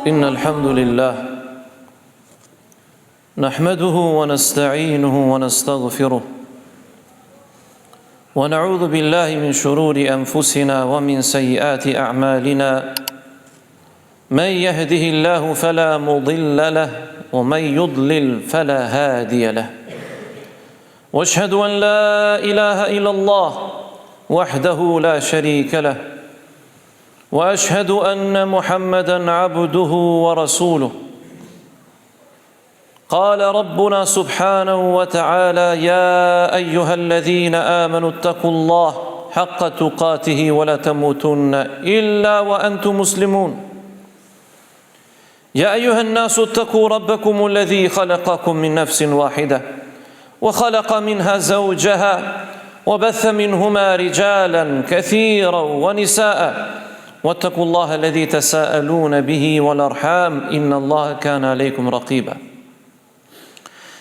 إن الحمد لله نحمده ونستعينه ونستغفره ونعوذ بالله من شرور أنفسنا ومن سيئات أعمالنا من يهده الله فلا مضل له ومن يضلل فلا هادي له واشهد أن لا إله إلا الله وحده لا شريك له وأشهد أن محمدًا عبده ورسوله قال ربنا سبحانه وتعالى يا أيها الذين آمنوا اتقوا الله حق تقاته ولا تموتن إلا وأنتم مسلمون يا أيها الناس اتقوا ربكم الذي خلقكم من نفس واحدة وخلق منها زوجها وبث منهما رجالا كثيرا ونساء واتقوا الله الذي تساءلون به والأرحام إن الله كان عليكم رقيبا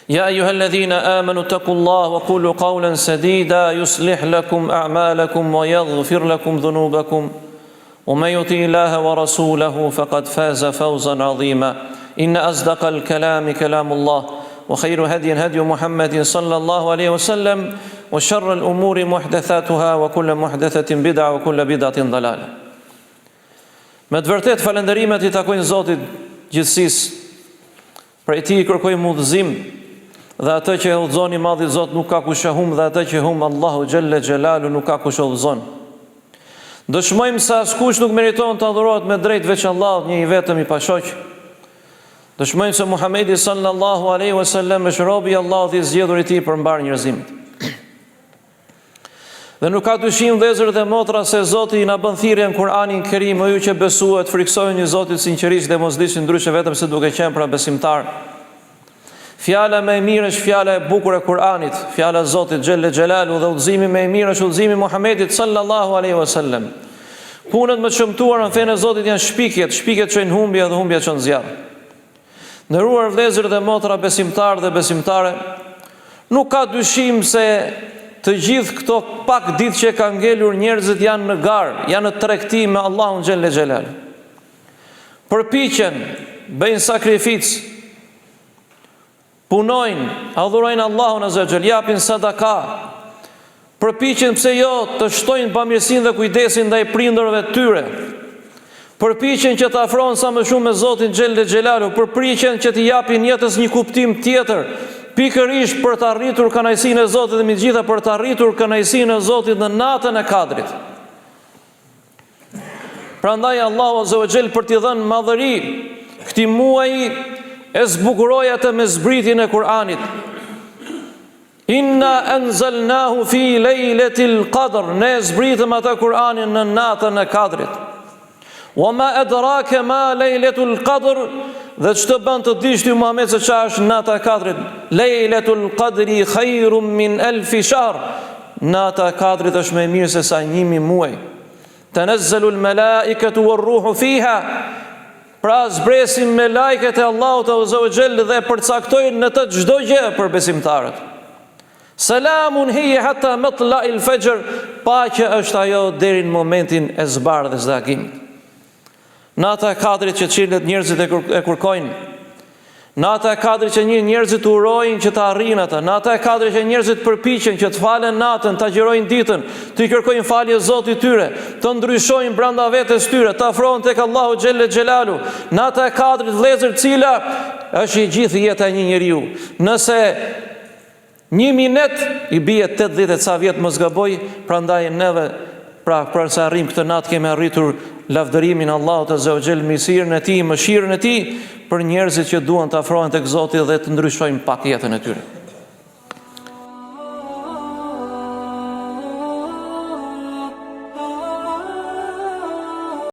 يا أيها الذين آمنوا اتقوا الله وقولوا قولا سديدا يصلح لكم أعمالكم ويغفر لكم ذنوبكم ومن يطع الله ورسوله فقد فاز فوزا عظيما إن أصدق الكلام كلام الله وخير هدي هدي محمد صلى الله عليه وسلم وشر الأمور محدثاتها وكل محدثة بدعة وكل بدعة ضلالة. Me të vërtet falënderimet I takojnë Zotit gjithësisë. Prej Tij kërkojmë udhëzim dhe atë që e udhëzon I Madhi Zot nuk ka kush e humb dhe atë që humb Allahu xhelle xhelalu nuk ka kush e udhëzon. Dëshmojmë se askush nuk meriton të adhurohet me drejt veç Allahut, një I vetëm I pashoq. Dëshmojmë se Muhamedi sallallahu alaihi wasallam është robi I Allahut I zgjedhur I Tij për mbar njerëzimin. Dhe nuk ka dyshim vëllezër dhe motra se Zoti na bën thirrje në Kur'anin Kerim, ju që besuat, friksojeni Zotin sinqerisht dhe mos disni ndryshe vetëm se duke qenë pra besimtar. Fjala më e mirë është fjala e bukur e Kur'anit, fjala e Zotit xhelle xhelalu dhe udhëzimi më I mirë është udhëzimi I Muhamedit sallallahu alaihi wasallam. Punët më të shëmtuara në fenë e Zotit janë shpikjet që në humbje dhe humbjet që në zjarr. Nderuar vëllezër dhe motra besimtar dhe besimtare, nuk ka dyshim se të gjithë këto pak ditë që ka ngelur njerëzit janë në garë, janë në tregti me Allahun xhelle xhelal. Përpiqen, bëjnë sakrificë, punojnë, adhurojnë Allahun azza wa jall, japin sadaka. Përpiqen pse jo të shtojnë bamirësinë dhe kujdesin ndaj prindërve të tyre. Përpiqen që të afrohen sa më shumë me Zotin xhelle xhelalu, përpiqen që të japin jetës një kuptim tjetër. Pikërisht për të arritur kënaqësinë e Zotit dhe me gjitha për të arritur kënaqësinë e Zotit në natën e Kadrit. Prandaj Allahu Azza wa Jall për t'i dhënë madhëri këtij muaji e zbukuroi atë me zbritjen e Kur'anit. Inna anzalnahu fi lejletil qadr, ne zbritëm atë Kur'anin në natën e Kadrit. Wa ma adraka ma lejletul qadr, dhe ç'të bën të dish ti Muhammed se çfarë është nata e Kadrit? Lejletul qadri khairun min alfi shahr. Nata e Kadrit është më e mirë se sa 1000 muaj. Tanazzalul malaikatu war-ruhu fiha. Pra zbresin me lajket e Allahut Azza wa Jall dhe përcaktojnë në të çdo gjë për besimtarët. Salamun hiya hatta matla'il fajr, paqja është ajo deri në momentin e zbardhjes së agimit. Nata e Kadrit që çilët njerëzit e kërkojnë. Nata e Kadrit që njerëzit urojnë që të arrijnë atë. Nata e Kadrit që njerëzit përpiqen që të falen natën, të agjërojnë ditën, të I kërkojnë falje Zotit tyre, të ndryshojnë brenda vetes tyre, të afrohen tek Allahu xhelle xhelalu. Nata e Kadrit vëllezër, cila është I gjithë jeta e një njeriu. Nëse 1 minet I bie 80 e ca vjet mos gaboj, prandaj neve pra se arrim këtë natë kemi arritur lavdërimin Allahut Azza wa Jall, mirësinë e Tij, mëshirën e Tij për njerëzit që duan të afrohen tek Zoti dhe të ndryshojnë pak jetën e tyre.